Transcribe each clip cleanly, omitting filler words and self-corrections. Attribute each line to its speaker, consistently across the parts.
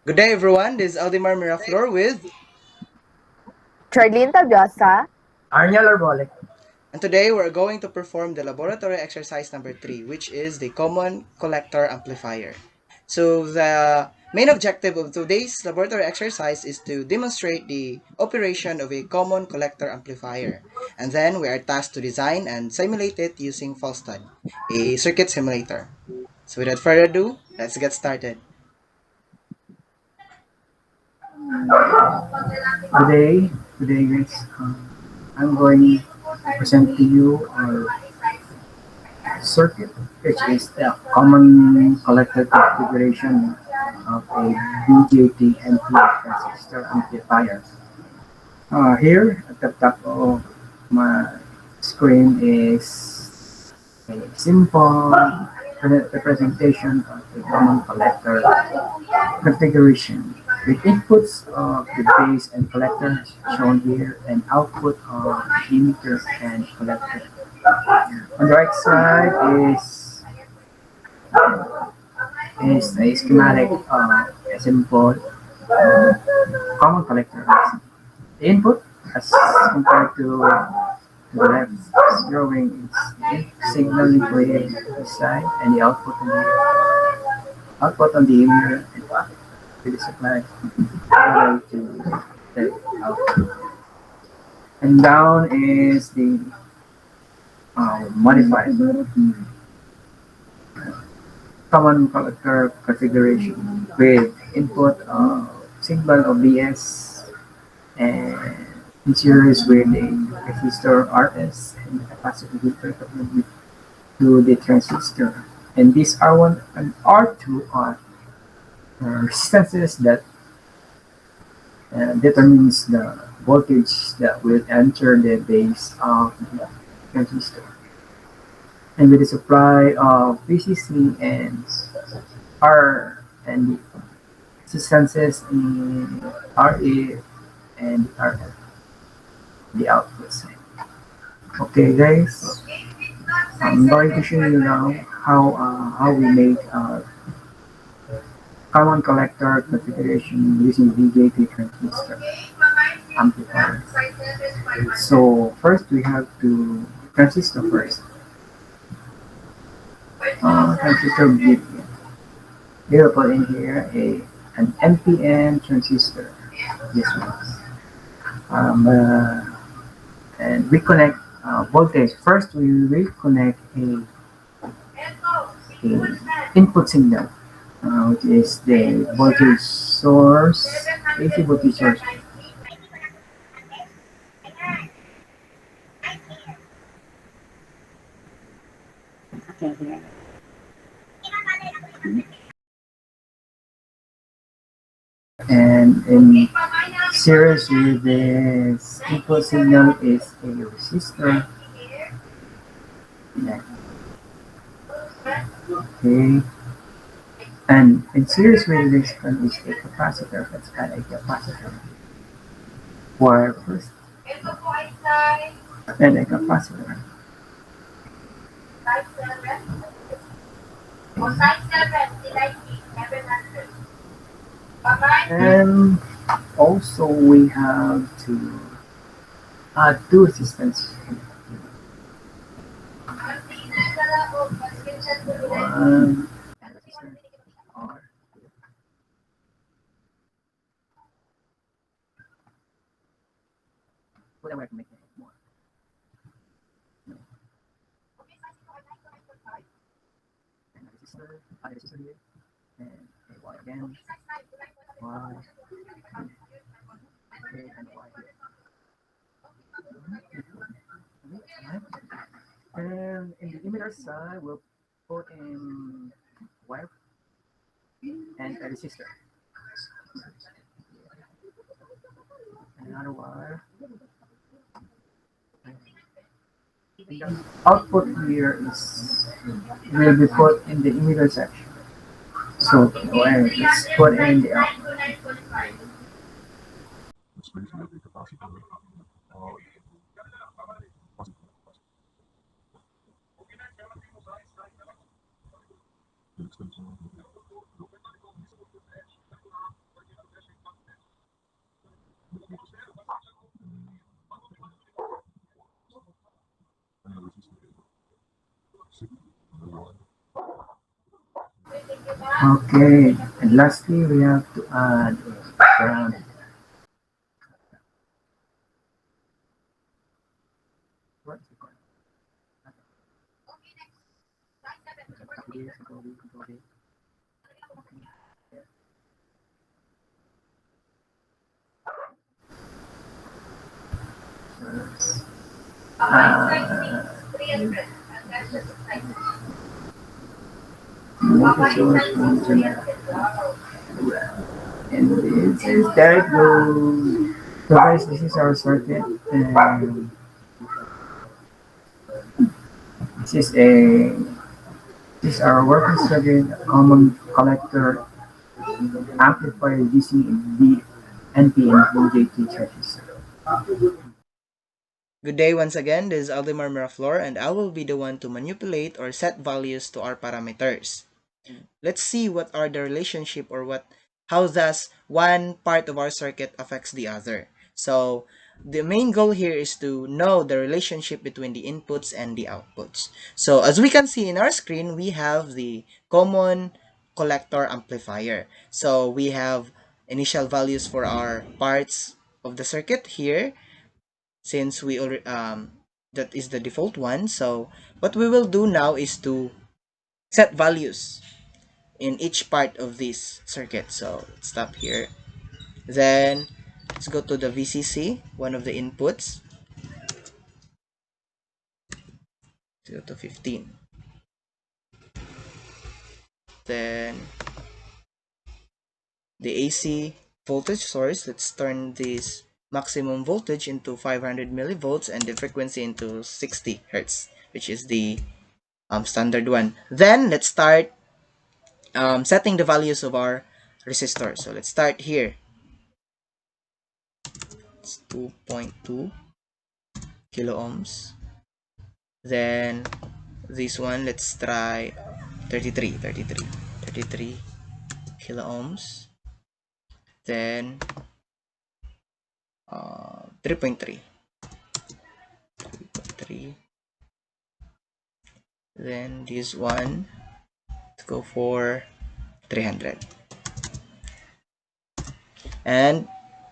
Speaker 1: Good day, everyone. This is Aldemar Miraflor with,
Speaker 2: Charlene Tabiosa.
Speaker 3: Arniel Arbolic.
Speaker 1: and today we're going to perform the laboratory exercise number 3, which is the common collector amplifier. So the main objective of today's laboratory exercise is to demonstrate the operation of a common collector amplifier. And then we are tasked to design and simulate it using FALSTAD, a circuit simulator. So without further ado, let's get started.
Speaker 3: Today, guys, I'm going to present to you our circuit, which is the common collector configuration of a BJT NPF transistor amplifier. Here at the top of my screen is a simple representation of the common collector configuration with inputs of the base and collector shown here and output of emitter and collector. On the right side is a schematic of a simple common collector. The input as compared to the left is growing its signal liquid this side and the output on the emitter and to the supply all the way to the output. And down is the modified common collector configuration with input signal of BS and in series with a resistor RS and a capacitor equivalent to the transistor. And these R1 and R2 are resistances that determines the voltage that will enter the base of the transistor. And with the supply of BCC and R and the resistances in RA and RF, the output side. Okay, guys, I'm going to show you now how we make common collector configuration using BJT transistor amplifier. So first we have to transistor first. Transistor BJT. We will put in here an NPN transistor. This one. And we connect voltage. First, we will connect a input signal, which is the voltage source, AC voltage source. And in series with this input signal is a resistor. Yeah. Okay. And in series with this one is a capacitor. Let's add a capacitor. Wire first. And a capacitor. And also we have to add two resistance. One resistor R. Whatever I can make it more. And a resistor, add a resistor here, and a Y again. Y. Okay, and Y here. And in the emitter side, we'll put in wire and a resistor. Another wire. And the output here is will be put in the emitter section. So let's put in the output. Okay, and lastly, we have to add ground. What's it called? Uh, and there it goes. So guys, this is our circuit, and this is a this is our working circuit, common collector amplifier using the NP and OJT churches.
Speaker 1: Good day once again, this is Aldemar Miraflor and I will be the one to manipulate or set values to our parameters. Let's see what are the relationship or how does one part of our circuit affects the other. So the main goal here is to know the relationship between the inputs and the outputs. So as we can see in our screen, we have the common collector amplifier. So we have initial values for our parts of the circuit here since we already that is the default one. So what we will do now is to set values in each part of this circuit. So let's stop here. Then let's go to the VCC, one of the inputs. Let's go to 15. Then the AC voltage source, let's turn this maximum voltage into 500 millivolts and the frequency into 60 hertz, which is the standard one. Then let's start setting the values of our resistor. So let's start here. It's 2.2 kilo ohms. Then this one, let's try 33 kilo ohms. Then 3.3. Then this one, let's go for 300. And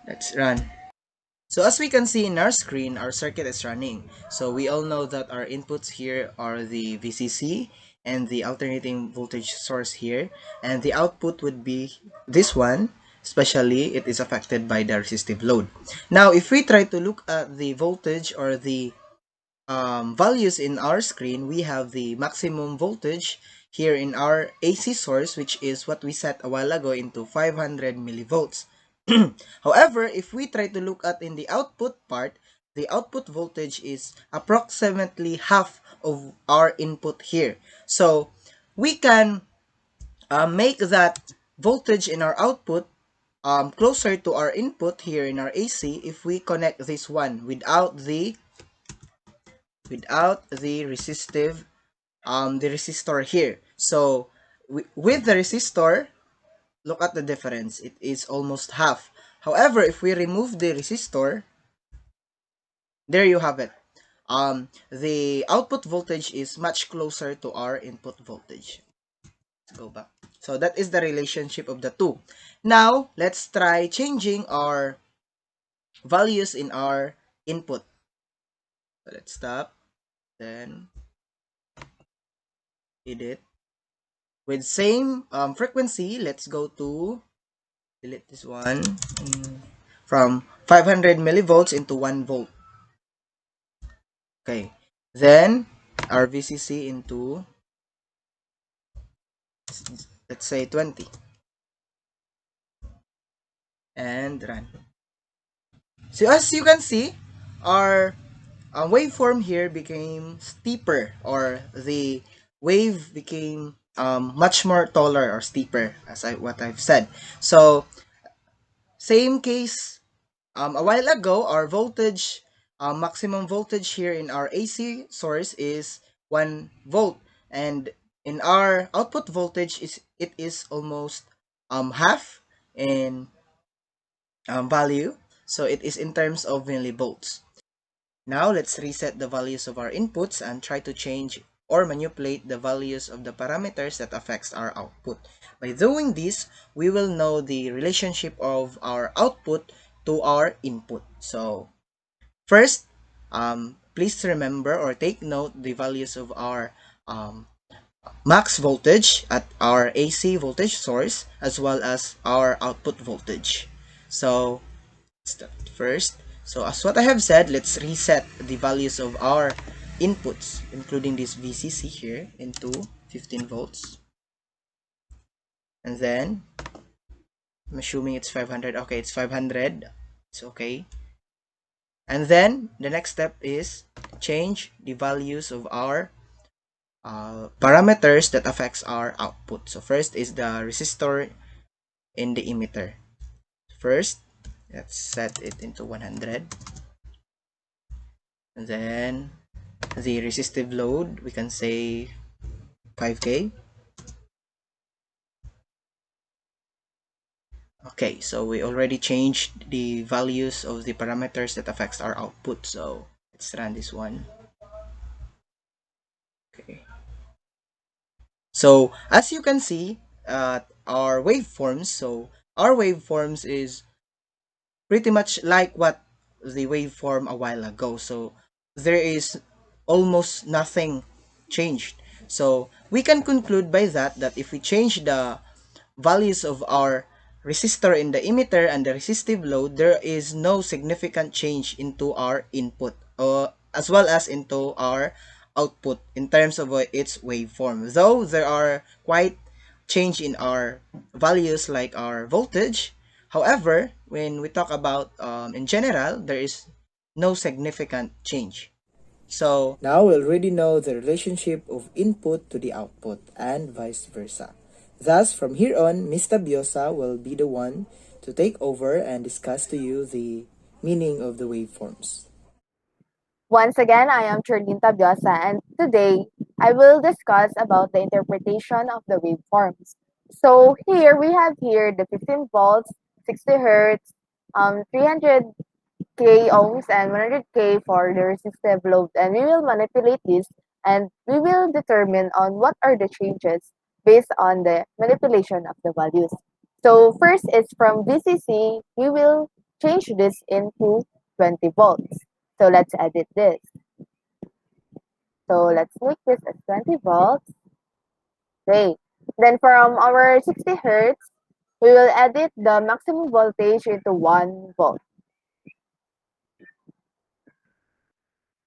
Speaker 1: let's run. So as we can see in our screen, our circuit is running. So we all know that our inputs here are the VCC and the alternating voltage source here. And the output would be this one, especially it is affected by the resistive load. Now, if we try to look at the voltage or the values in our screen, we have the maximum voltage here in our AC source, which is what we set a while ago into 500 millivolts. However, if we try to look at in the output part, the output voltage is approximately half of our input here. So we can make that voltage in our output closer to our input here in our AC if we connect this one without the resistive the resistor here. So with the resistor, look at the difference. It is almost half. However, if we remove the resistor, there you have it. The output voltage is much closer to our input voltage. Let's go back. So that is the relationship of the two. Now, let's try changing our values in our input. So let's stop. Then edit. With same frequency, let's go to delete this one from 500 millivolts into 1 volt. Okay, then our VCC into, let's say 20 and run. So as you can see, our waveform here became steeper, or the wave became much more taller or steeper, as what I've said. So same case a while ago, our voltage, maximum voltage here in our AC source is 1 volt, and in our output voltage is almost half in value. So it is in terms of millivolts. Now let's reset the values of our inputs and try to change or manipulate the values of the parameters that affects our output. By doing this, we will know the relationship of our output to our input. So first, please remember or take note the values of our max voltage at our AC voltage source as well as our output voltage. So first, so as what I have said, let's reset the values of our inputs, including this VCC here, into 15 volts. And then, I'm assuming it's 500. Okay, it's 500. It's okay. And then, the next step is change the values of our parameters that affects our output. So first is the resistor in the emitter. First, let's set it into 100. And then the resistive load, we can say 5K. Okay, so we already changed the values of the parameters that affects our output. So let's run this one. Okay. So as you can see, our waveforms. So our waveforms is pretty much like what the waveform a while ago. So there is almost nothing changed. So we can conclude by that if we change the values of our resistor in the emitter and the resistive load, there is no significant change into our input as well as into our output in terms of its waveform. Though there are quite change in our values like our voltage. However, when we talk about in general, there is no significant change. So now we already know the relationship of input to the output and vice versa. Thus, from here on, Mr. Biosa will be the one to take over and discuss to you the meaning of the waveforms.
Speaker 2: Once again, I am Charlene Tabiosa, and today I will discuss about the interpretation of the waveforms. So here we have here the 15 volts, 60 hertz, 300K ohms, and 100K for the resistive load. And we will manipulate this, and we will determine on what are the changes based on the manipulation of the values. So first is from VCC, we will change this into 20 volts. So let's edit this. So let's make this as 20 volts. Okay. Then from our 60 hertz, we will edit the maximum voltage into 1 volt.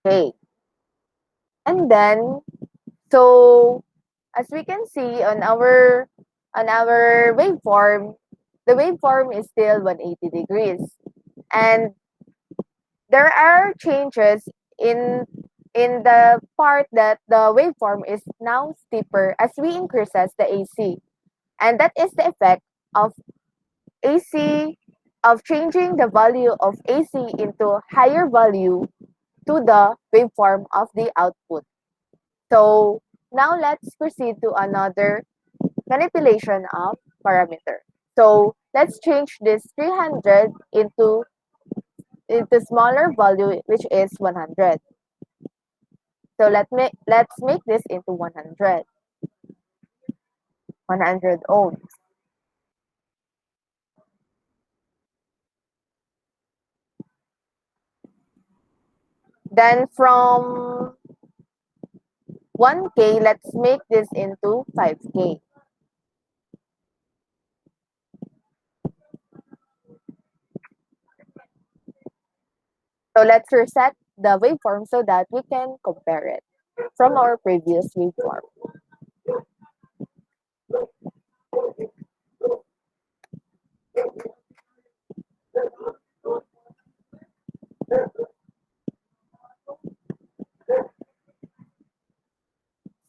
Speaker 2: Okay. And then, so as we can see on our waveform, the waveform is still 180 degrees. And there are changes in the part that the waveform is now steeper as we increases the AC. And that is the effect of AC, of changing the value of AC into higher value to the waveform of the output. So now let's proceed to another manipulation of parameter. So let's change this 300 into smaller value, which is 100. So let's make this into 100 ohms. Then from 1K, let's make this into 5K. So let's reset the waveform so that we can compare it from our previous waveform.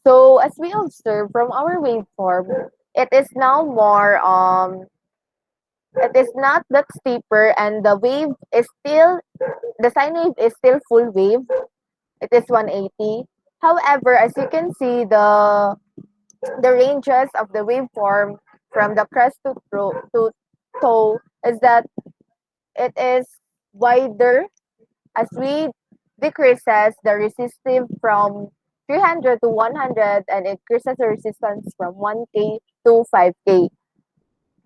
Speaker 2: So as we observe from our waveform, it is now more it is not that steeper, and the wave is still, the sine wave is still full wave. It is 180. However, as you can see, the ranges of the waveform from the crest to toe is that it is wider as we decreases the resistive from 300 to 100 and increases the resistance from 1K to 5K.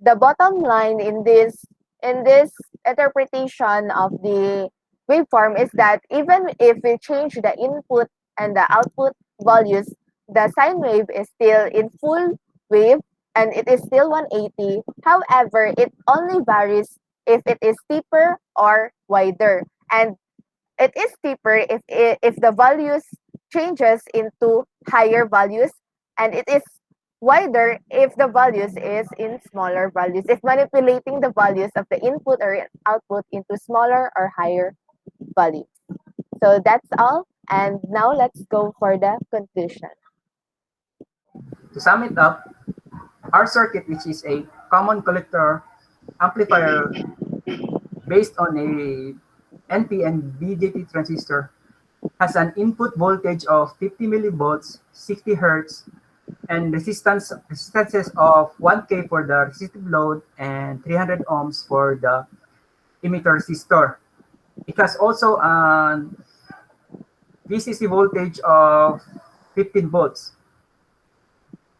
Speaker 2: The bottom line in this interpretation of the waveform is that even if we change the input and the output values, the sine wave is still in full wave and it is still 180. However, it only varies if it is steeper or wider. And it is steeper if the values changes into higher values, and it is wider if the values is in smaller values, if manipulating the values of the input or output into smaller or higher values. So that's all, and now let's go for the conclusion.
Speaker 3: To sum it up, our circuit, which is a common collector amplifier based on a NP and BJT transistor, has an input voltage of 50 millivolts, 60 hertz, and resistances of 1K for the resistive load and 300 ohms for the emitter resistor. It has also an VCC voltage of 15 volts.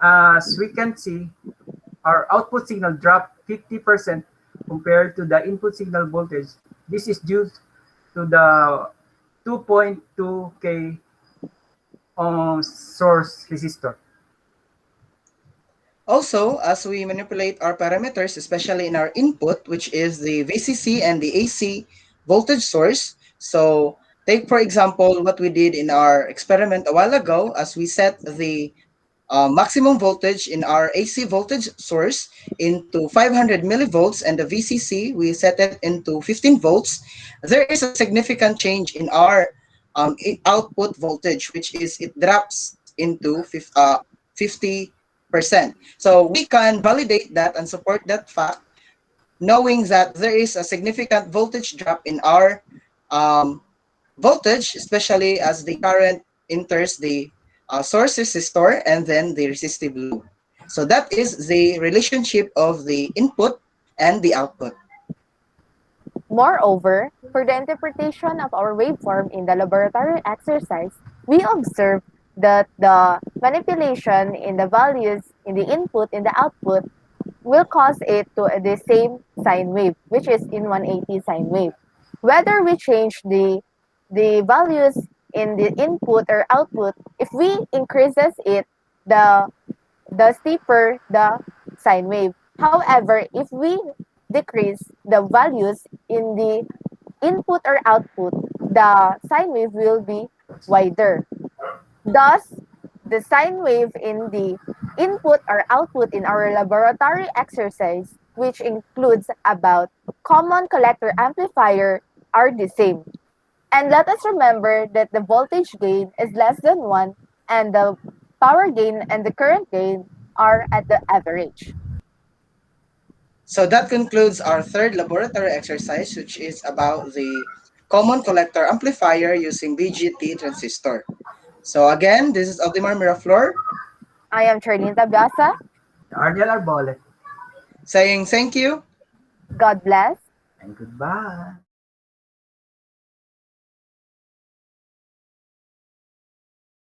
Speaker 3: As we can see, our output signal dropped 50% compared to the input signal voltage. This is due to the 2.2K ohm source resistor.
Speaker 1: Also, as we manipulate our parameters, especially in our input, which is the VCC and the AC voltage source. So take, for example, what we did in our experiment a while ago, as we set the maximum voltage in our AC voltage source into 500 millivolts, and the VCC, we set it into 15 volts. There is a significant change in our output voltage, which is it drops into 50%. So we can validate that and support that fact, knowing that there is a significant voltage drop in our um, voltage, especially as the current enters the source resistor and then the resistive load. So that is the relationship of the input and the output.
Speaker 2: Moreover, for the interpretation of our waveform in the laboratory exercise, we observe that the manipulation in the values in the input and the output will cause it to the same sine wave, which is in 180 sine wave. Whether we change the values in the input or output, if we increases it, the steeper the sine wave. However, if we decrease the values in the input or output, the sine wave will be wider. Thus, the sine wave in the input or output in our laboratory exercise, which includes about common collector amplifier, are the same. And let us remember that the voltage gain is less than 1 and the power gain and the current gain are at the average.
Speaker 1: So that concludes our third laboratory exercise, which is about the common collector amplifier using BGT transistor. So again, this is Aldemar Miraflor
Speaker 2: I am Charlene Tabiasa.
Speaker 3: Ardial Arbolet,
Speaker 1: saying thank you.
Speaker 2: God bless.
Speaker 3: and goodbye.